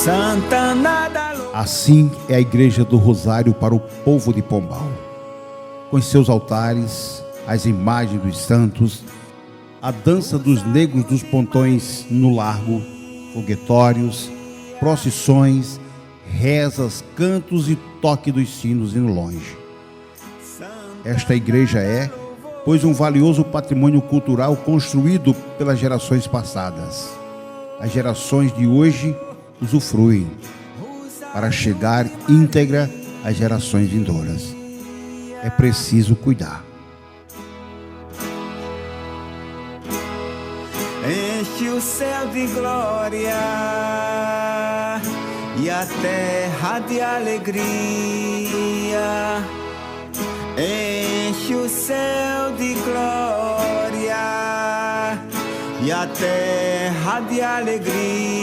Santana da Luz. Assim é a Igreja do Rosário para o povo de Pombal, com seus altares, as imagens dos santos, a dança dos negros dos pontões no largo, foguetórios, procissões, rezas, cantos e toque dos sinos no longe. Esta igreja é, pois, um valioso patrimônio cultural construído pelas gerações passadas. As gerações de hoje usufruem para chegar íntegra às gerações vindouras. É preciso cuidar. Enche o céu de glória e a terra de alegria. Enche o céu de glória e a terra de alegria.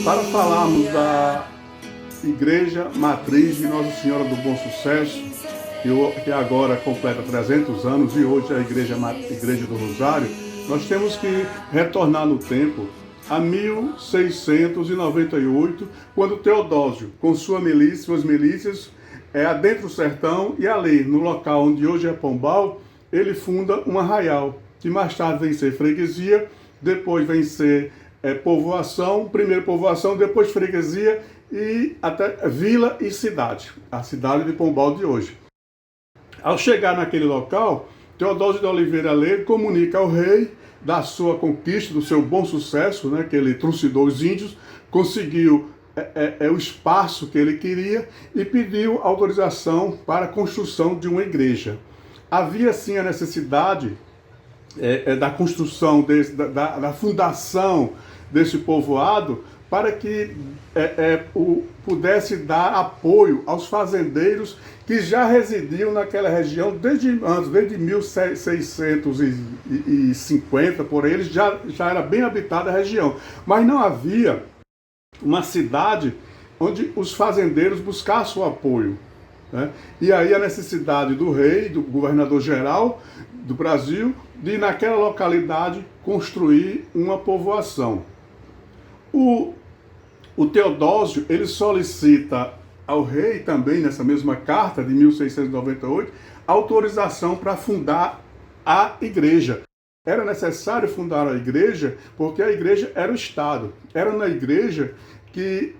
Para falarmos da Igreja Matriz de Nossa Senhora do Bom Sucesso, que agora completa 300 anos e hoje é a Igreja do Rosário, nós temos que retornar no tempo a 1698, quando Teodósio, com suas milícias, adentra o sertão e ali, no local onde hoje é Pombal, ele funda um arraial, que mais tarde vem ser freguesia, depois vem ser povoação, primeiro povoação, depois freguesia e até vila e cidade, a cidade de Pombal de hoje. Ao chegar naquele local, Teodósio de Oliveira Leite comunica ao rei da sua conquista, do seu bom sucesso, né, que ele trucidou os índios, conseguiu o espaço que ele queria e pediu autorização para a construção de uma igreja. Havia sim a necessidade da construção, da fundação desse povoado, para que pudesse dar apoio aos fazendeiros que já residiam naquela região desde 1650, por eles já era bem habitada a região. Mas não havia uma cidade onde os fazendeiros buscassem o apoio, né? E aí a necessidade do rei, do governador-geral do Brasil, de naquela localidade construir uma povoação. O Teodósio, ele solicita ao rei também, nessa mesma carta de 1698, autorização para fundar a igreja. Era necessário fundar a igreja porque a igreja era o Estado. Era na igreja que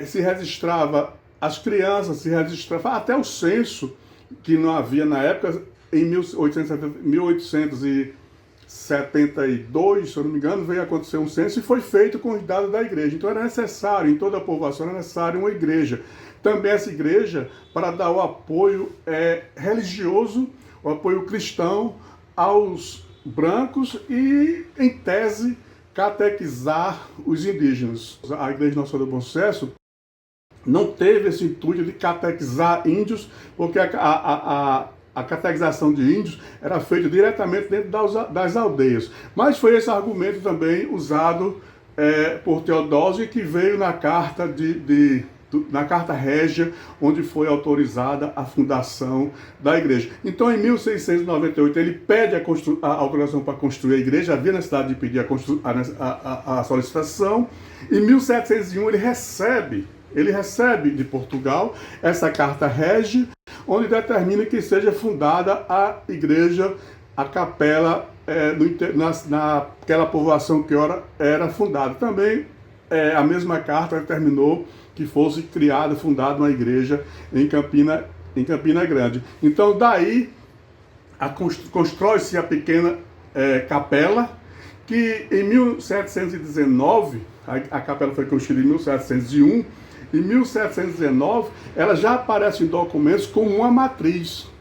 se registrava as crianças, se registrava até o censo, que não havia na época, em 1872, se eu não me engano, veio acontecer um censo e foi feito com os dados da igreja. Então era necessário, em toda a povoação era necessário uma igreja. Também essa igreja para dar o apoio religioso, o apoio cristão aos brancos e, em tese, catequizar os indígenas. A Igreja Nossa Senhora do Bom Sucesso não teve esse intuito de catequizar índios, porque a catequização de índios era feita diretamente dentro das aldeias. Mas foi esse argumento também usado por Teodósio, que veio na carta na carta régia, onde foi autorizada a fundação da igreja. Então, em 1698, ele pede a autorização para construir a igreja, havia necessidade de pedir a solicitação. Em 1701, ele recebe de Portugal essa carta régia, onde determina que seja fundada a igreja, a capela, naquela povoação que era fundada. Também a mesma carta determinou que fosse fundada uma igreja em Campina Grande. Então daí constrói-se a pequena capela, que em 1719, a capela foi construída em 1701, em 1719, ela já aparece em documentos como uma matriz.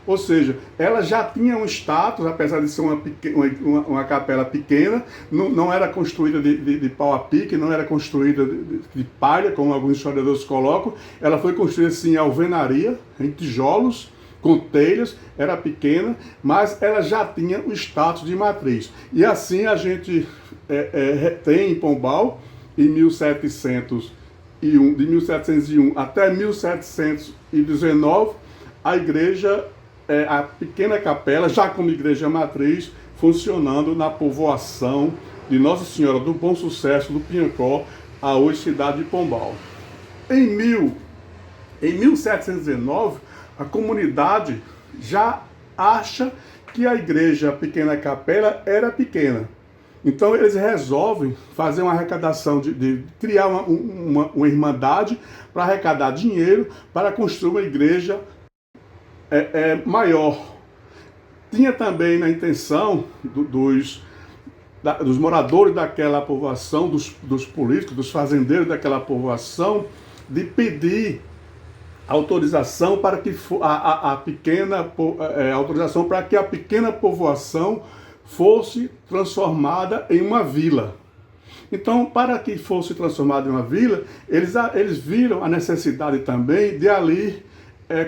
Ou seja, ela já tinha um status, apesar de ser uma capela pequena, não era construída de pau a pique, não era construída de palha, como alguns historiadores colocam. Ela foi construída assim, em alvenaria, em tijolos, com telhas, era pequena, mas ela já tinha o status de matriz. E assim a gente tem em Pombal, em 1701, de 1701 até 1719, a igreja, a pequena capela, já como igreja matriz, funcionando na povoação de Nossa Senhora do Bom Sucesso, do Piancó, a hoje cidade de Pombal. Em 1719, a comunidade já acha que a igreja Pequena Capela era pequena. Então eles resolvem fazer uma arrecadação, de criar uma irmandade para arrecadar dinheiro para construir uma igreja maior. Tinha também na intenção dos moradores daquela povoação, dos políticos, dos fazendeiros daquela povoação, de pedir autorização para que autorização para que a pequena povoação fosse transformada em uma vila. Então, para que fosse transformada em uma vila, eles viram a necessidade também de ali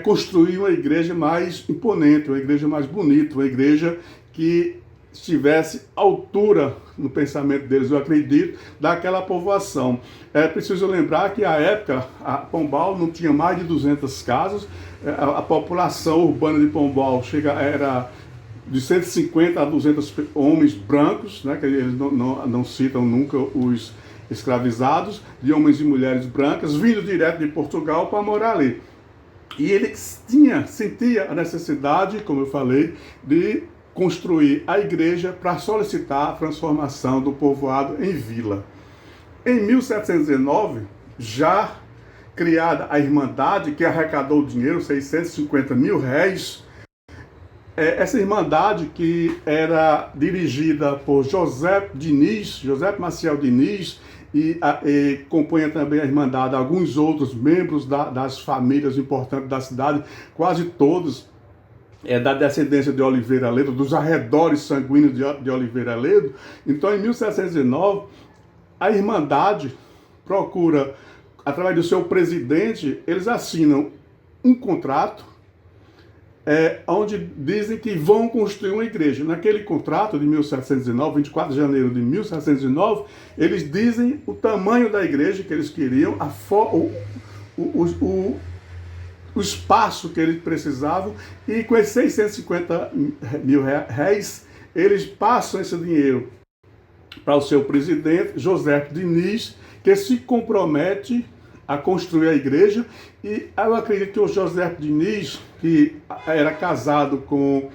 construir uma igreja mais imponente, uma igreja mais bonita, uma igreja que tivesse altura no pensamento deles, eu acredito, daquela povoação. É preciso lembrar que, à época, a Pombal não tinha mais de 200 casas, a população urbana de Pombal era de 150 a 200 homens brancos, né, que eles não citam nunca os escravizados, de homens e mulheres brancas, vindo direto de Portugal para morar ali. E ele sentia a necessidade, como eu falei, de construir a igreja para solicitar a transformação do povoado em vila. Em 1719, já criada a Irmandade, que arrecadou dinheiro, 650 mil réis, essa Irmandade, que era dirigida por José Maciel Diniz, e compunha também a Irmandade alguns outros membros das famílias importantes da cidade, quase todos da descendência de Oliveira Ledo, dos arredores sanguíneos de Oliveira Ledo. Então, em 1719, a Irmandade procura, através do seu presidente, eles assinam um contrato onde dizem que vão construir uma igreja. Naquele contrato de 1719, 24 de janeiro de 1719, eles dizem o tamanho da igreja que eles queriam, o espaço que eles precisavam, e com esses 650 mil réis, eles passam esse dinheiro para o seu presidente, José Diniz, que se compromete a construir a igreja. E eu acredito que o José Diniz, que era casado com,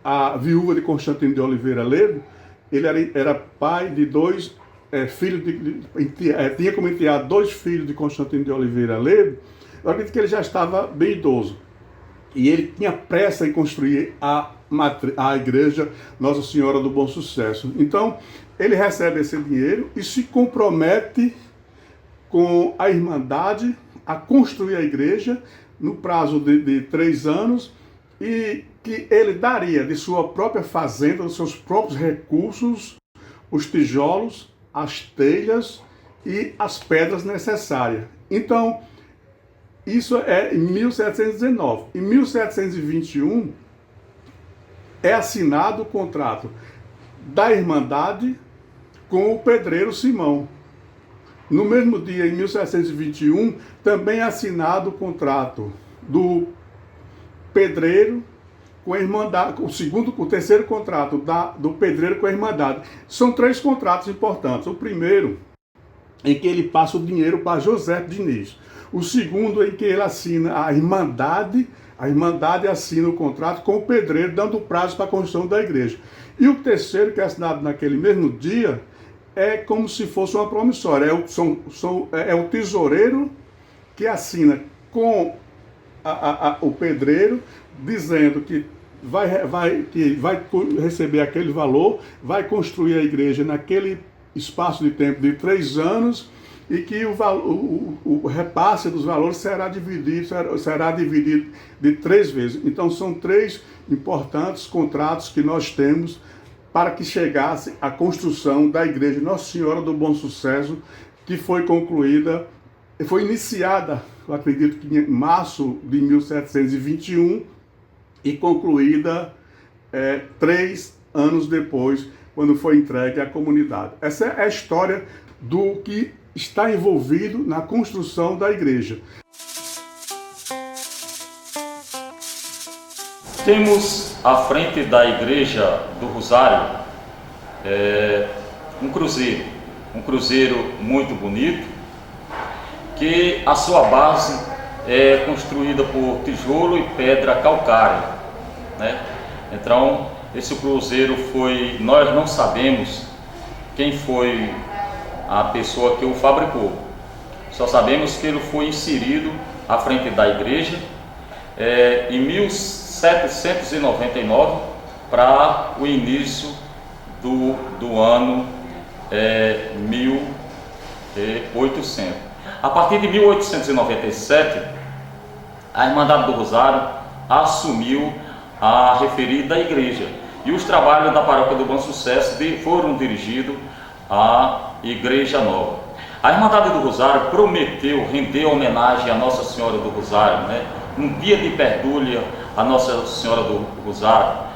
a viúva de Constantino de Oliveira Ledo, ele era pai de dois filhos, tinha como enteado 2 filhos de Constantino de Oliveira Ledo. Eu acredito que ele já estava bem idoso. E ele tinha pressa em construir a igreja Nossa Senhora do Bom Sucesso. Então, ele recebe esse dinheiro e se compromete com a Irmandade a construir a igreja no prazo de 3 anos, e que ele daria de sua própria fazenda, dos seus próprios recursos, os tijolos, as telhas e as pedras necessárias. Então, isso é em 1719. Em 1721, é assinado o contrato da Irmandade com o pedreiro Simão. No mesmo dia, em 1721, também é assinado o contrato do pedreiro com a Irmandade, o terceiro contrato do pedreiro com a Irmandade. São 3 contratos importantes. O primeiro, em que ele passa o dinheiro para José Diniz. O segundo, em que ele assina a Irmandade assina o contrato com o pedreiro, dando prazo para a construção da igreja. E o terceiro, que é assinado naquele mesmo dia, é como se fosse uma promissória. É o tesoureiro que assina com o pedreiro, dizendo que vai receber aquele valor, vai construir a igreja naquele espaço de tempo de 3 anos, e que o repasse dos valores será dividido de 3 vezes. Então, são 3 importantes contratos que nós temos para que chegasse a construção da igreja Nossa Senhora do Bom Sucesso, que foi iniciada acredito que em março de 1721, e concluída 3 anos depois, quando foi entregue à comunidade. Essa é a história do que está envolvido na construção da igreja. Temos à frente da Igreja do Rosário um cruzeiro muito bonito, que a sua base é construída por tijolo e pedra calcária, né? Então, esse cruzeiro nós não sabemos quem foi a pessoa que o fabricou, só sabemos que ele foi inserido à frente da igreja em 1799 para o início do ano 1800. A partir de 1897, a Irmandade do Rosário assumiu a referida igreja e os trabalhos da Paróquia do Bom Sucesso foram dirigidos à Igreja Nova. A Irmandade do Rosário prometeu render homenagem à Nossa Senhora do Rosário, né? Um dia de perdúlia à Nossa Senhora do Rosário.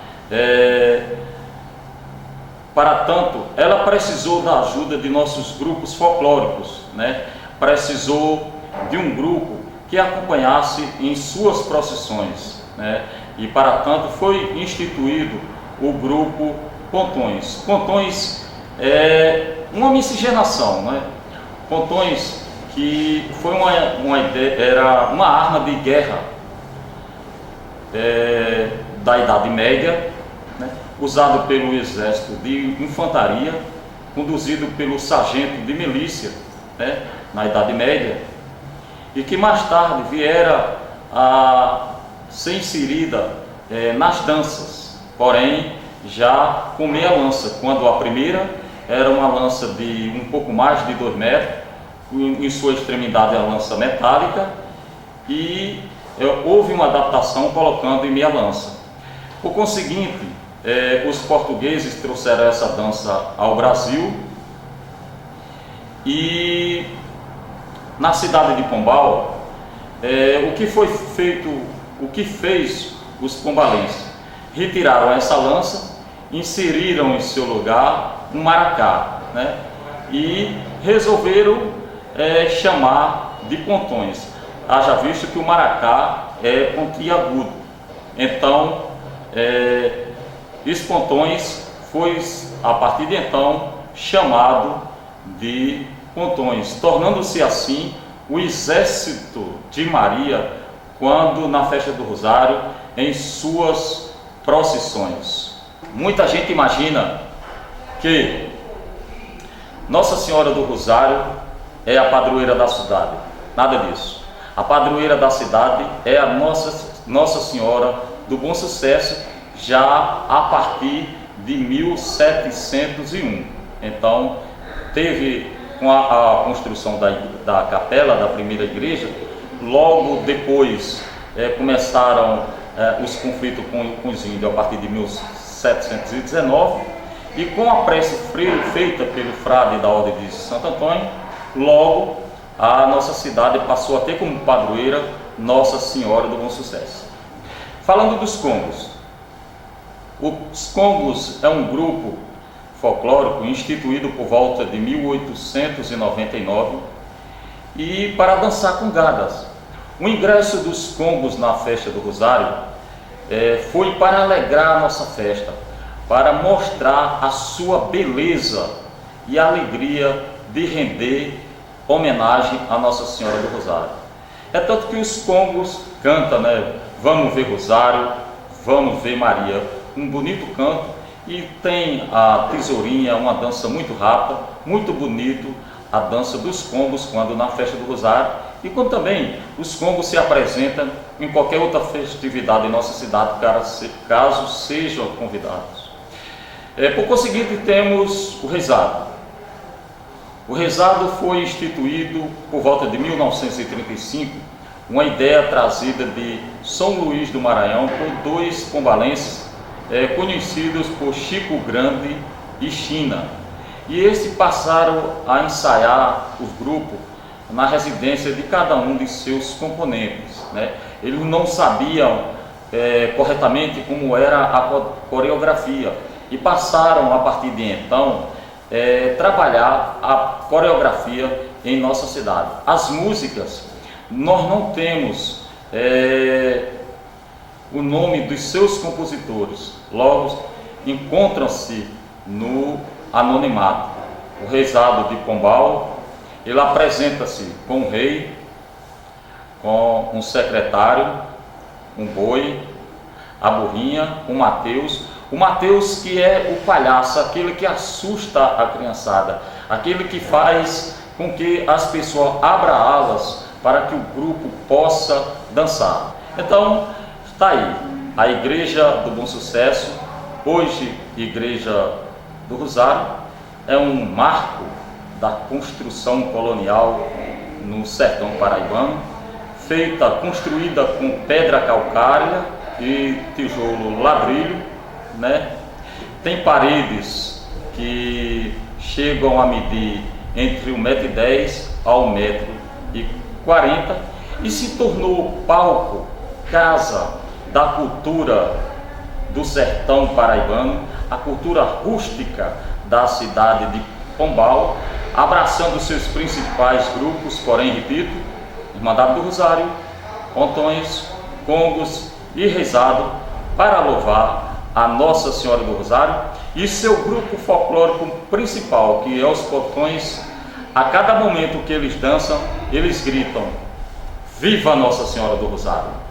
Para tanto, ela precisou da ajuda de nossos grupos folclóricos, né? Precisou de um grupo que acompanhasse em suas procissões, né? E para tanto foi instituído o grupo Pontões. Pontões é uma miscigenação, né? Pontões que foi uma ideia, era uma arma de guerra da Idade Média, né? Usado pelo exército de infantaria, conduzido pelo sargento de milícia, né? Na Idade Média, e que mais tarde viera a ser inserida nas danças, porém já com meia lança, quando a primeira era uma lança de um pouco mais de 2 metros, em sua extremidade a lança metálica, e houve uma adaptação colocando em meia lança. Por conseguinte, os portugueses trouxeram essa dança ao Brasil, e na cidade de Pombal, o que foi feito, o que fez os pombalenses? Retiraram essa lança, inseriram em seu lugar um maracá, né? E resolveram chamar de pontões. Haja visto que o maracá é pontiagudo. Então, os pontões foi, a partir de então, chamado de pontões, tornando-se assim o exército de Maria quando na festa do Rosário, em suas procissões. Muita gente imagina que Nossa Senhora do Rosário é a padroeira da cidade. Nada disso. A padroeira da cidade é a Nossa Senhora do Bom Sucesso, já a partir de 1701. Então, teve com a construção da capela da primeira igreja, logo depois começaram os conflitos com os índios a partir de 1719, e com a prece feita pelo frade da Ordem de Santo Antônio, logo a nossa cidade passou a ter como padroeira Nossa Senhora do Bom Sucesso. Falando dos congos, os congos é um grupo folclórico instituído por volta de 1899 e para dançar com gadas. O ingresso dos congos na festa do Rosário foi para alegrar a nossa festa, para mostrar a sua beleza e alegria de render homenagem à Nossa Senhora do Rosário. É tanto que os congos cantam, né? Vamos ver Rosário, vamos ver Maria, um bonito canto. E tem a tesourinha, uma dança muito rápida, muito bonito, a dança dos congos quando na festa do Rosário, e quando também os congos se apresentam em qualquer outra festividade em nossa cidade, caso sejam convidados. Por conseguinte, temos o rezado. O rezado foi instituído por volta de 1935, uma ideia trazida de São Luís do Maranhão por 2 pombalenses, conhecidos por Chico Grande e China, e esses passaram a ensaiar os grupos na residência de cada um de seus componentes, né? Eles não sabiam corretamente como era a coreografia e passaram, a partir de então, trabalhar a coreografia em nossa cidade. As músicas, nós não temos o nome dos seus compositores, logo encontram-se no anonimato. O Rezado de Pombal, ele apresenta-se com o rei, com um secretário, um boi, a burrinha, o Mateus que é o palhaço, aquele que assusta a criançada, aquele que faz com que as pessoas abram alas para que o grupo possa dançar. Então, está aí, a Igreja do Bom Sucesso, hoje Igreja do Rosário, é um marco da construção colonial no sertão paraibano, construída com pedra calcária e tijolo ladrilho, né? Tem paredes que chegam a medir entre 1,10 m ao 1,40 m e se tornou palco, casa da cultura do sertão paraibano, a cultura rústica da cidade de Pombal, abraçando seus principais grupos, porém, repito, Irmandade do Rosário, pontões, congos e rezado, para louvar a Nossa Senhora do Rosário e seu grupo folclórico principal, que é os pontões. A cada momento que eles dançam, eles gritam: Viva Nossa Senhora do Rosário!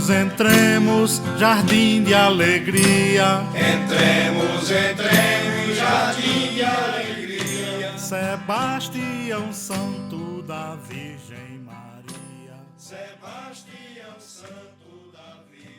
Entremos, jardim de alegria. Entremos, jardim de alegria. Sebastião Santo da Virgem Maria. Sebastião Santo da Virgem.